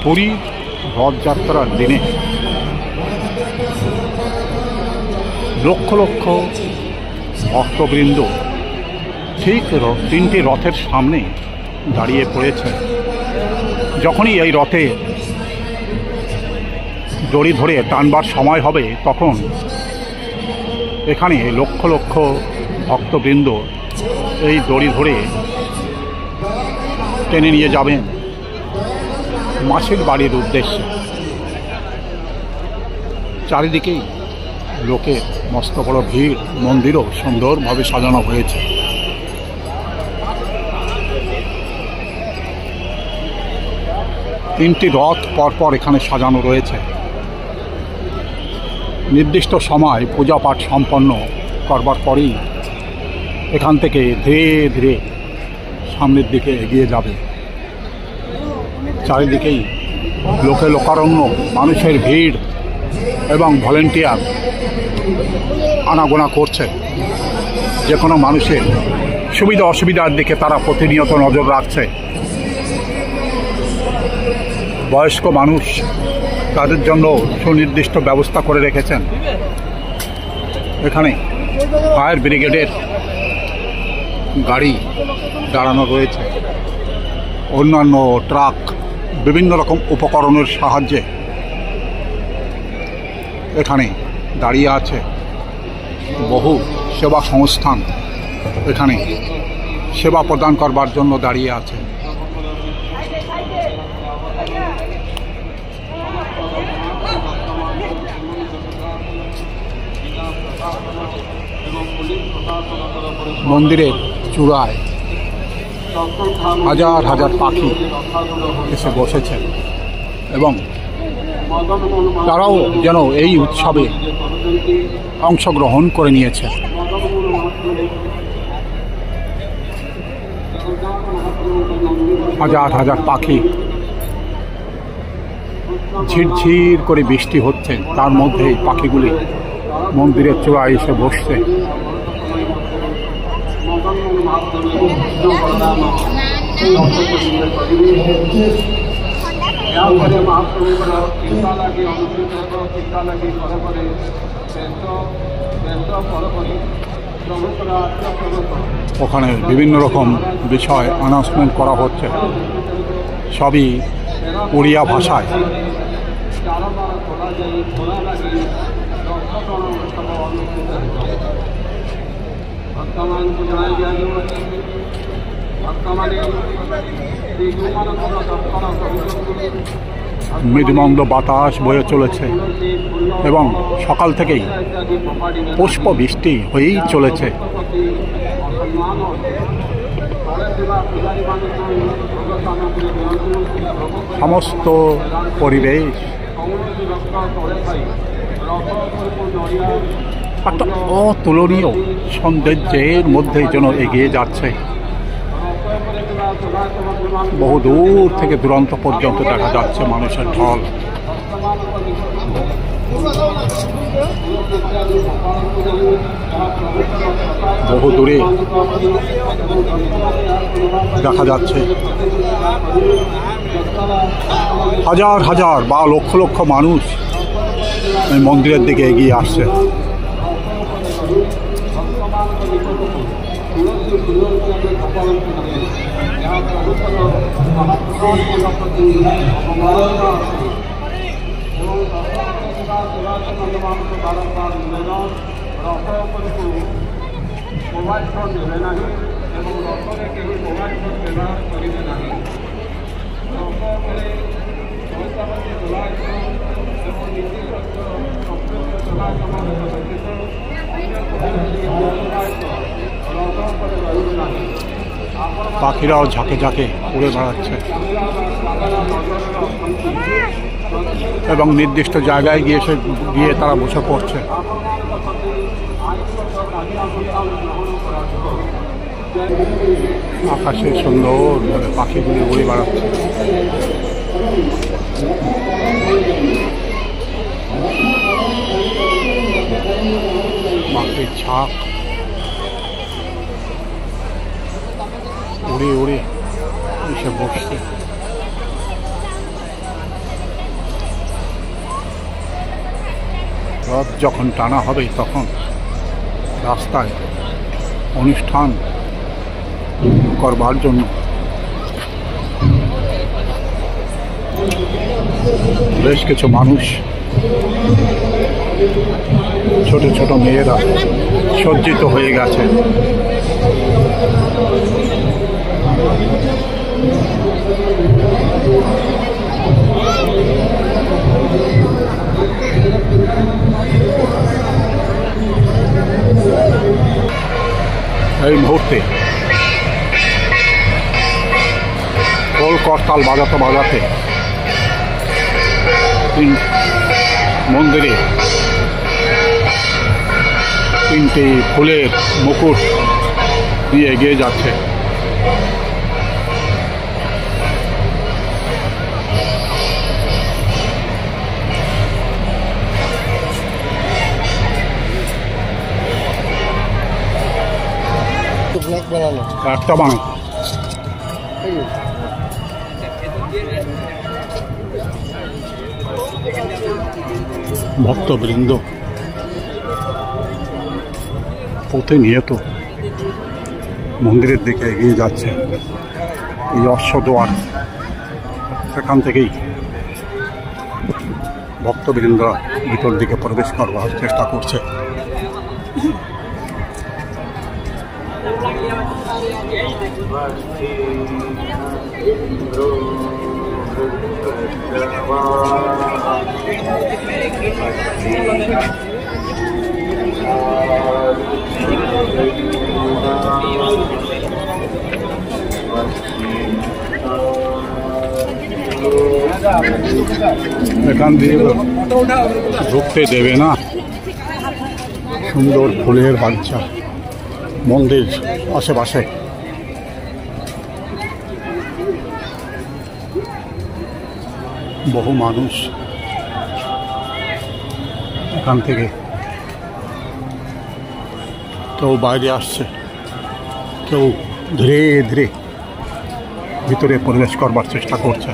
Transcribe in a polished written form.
পুরীর রথযাত্রার দিনে লক্ষ লক্ষ ভক্তবৃন্দ ঠিক তিনটি রথের সামনে দাঁড়িয়ে পড়েছে। যখনই এই রথে দড়ি ধরে টানবার সময় হবে তখন এখানে লক্ষ লক্ষ ভক্তবৃন্দ এই দড়ি ধরে টেনে নিয়ে যাবেন মাসির বাড়ির উদ্দেশ্যে। চারিদিকেই লোকে মস্ত বড় ভিড়, মন্দিরও সুন্দরভাবে সাজানো হয়েছে। তিনটি রথ পরপর এখানে সাজানো রয়েছে। নির্দিষ্ট সময় পূজা পাঠ সম্পন্ন করবার পরেই এখান থেকে ধীরে ধীরে সামনের দিকে এগিয়ে যাবে। চারিদিকেই লোকে লোকারণ্য, মানুষের ভিড় এবং ভলেন্টিয়ার আনাগোনা করছে। যে কোনো মানুষের সুবিধা অসুবিধার দিকে তারা প্রতিনিয়ত নজর রাখছে। বয়স্ক মানুষ, তাদের জন্য সুনির্দিষ্ট ব্যবস্থা করে রেখেছেন। এখানে ফায়ার ব্রিগেডের গাড়ি দাঁড়ানো রয়েছে। অন্যান্য ট্রাক বিভিন্ন রকম উপকরণের সাহায্যে এখানে দাঁড়িয়ে আছে। বহু সেবা সংস্থান এখানে সেবা প্রদান করবার জন্য দাঁড়িয়ে আছে। মন্দিরের চূড়ায় হাজার হাজার পাখি এসে বসেছে এবং তারাও যেন এই উৎসবে অংশগ্রহণ করে নিয়েছে। হাজার হাজার পাখি, ঝিরঝির করে বৃষ্টি হচ্ছে, তার মধ্যে পাখিগুলি মন্দিরের চূড়ায় এসে বসছে। ওখানে বিভিন্ন রকম বিষয় অ্যানাউন্সমেন্ট করা হচ্ছে, সবই উড়িয়া ভাষায়। মৃদুমন্দ বাতাস বয়ে চলেছে এবং সকাল থেকেই পুষ্প বৃষ্টি হয়েই চলেছে। সমস্ত পরিবেশ একটা অতুলনীয় সৌন্দর্যের মধ্যে যেন এগিয়ে যাচ্ছে। বহু দূর থেকে দূরান্ত পর্যন্ত দেখা যাচ্ছে মানুষের ঢল। বহু দূরে দেখা যাচ্ছে হাজার হাজার বা লক্ষ লক্ষ মানুষ এই মন্দিরের দিকে এগিয়ে আসছে। পাখিরাও ঝাঁকে ঝাঁকে উড়ে বেড়াচ্ছে এবং নির্দিষ্ট জায়গায় গিয়ে তারা বসে পড়ছে। আকাশে সুন্দরভাবে পাখিগুলি উড়ে বেড়াচ্ছে। পাখির ঝাঁক উড়ে উড়ে এসে বসছে। রথ যখন টানা হবে তখন রাস্তায় অনুষ্ঠান করবার জন্য বেশ কিছু মানুষ, ছোট ছোট মেয়েরা সজ্জিত হয়ে গেছে। এই মুহূর্তে খোল করতাল বাজাতে বাজাতে মন্দিরে তিনটি ফুলের মুকুট নিয়ে এগিয়ে যাচ্ছে। একটা বানাও। ভক্তবৃন্দ প্রতিনিয়ত মন্দিরের দিকে এগিয়ে যাচ্ছে। এই অশ্বদ্বার, সেখান থেকেই ভক্তবৃন্দরা ভিতর দিকে প্রবেশ করবার চেষ্টা করছে। এখান দিয়ে ঢুকতে দেবে না। সুন্দর ফুলের বাগিচা, মন্দির আশেপাশে। বহু মানুষ এখান থেকে কেউ বাইরে আসছে, কেউ ধীরে ধীরে ভিতরে প্রবেশ করবার চেষ্টা করছে।